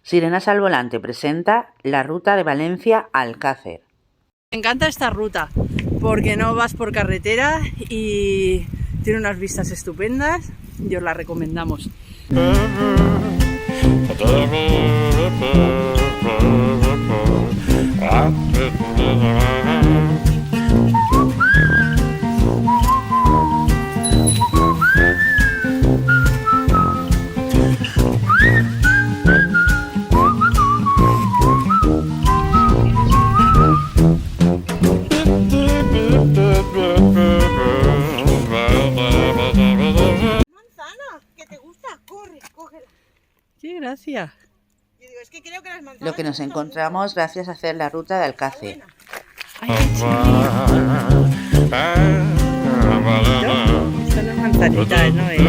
Sirenas al Volante presenta la ruta de Valencia a Alcácer. Me encanta esta ruta porque no vas por carretera y tiene unas vistas estupendas y os la recomendamos. ¡Qué gracia! Yo digo, es que creo que las manzanas Lo que nos encontramos gracias a hacer la ruta de Alcácer. ¡Ay, qué chiquillo! Son las manzanitas, ¿no es?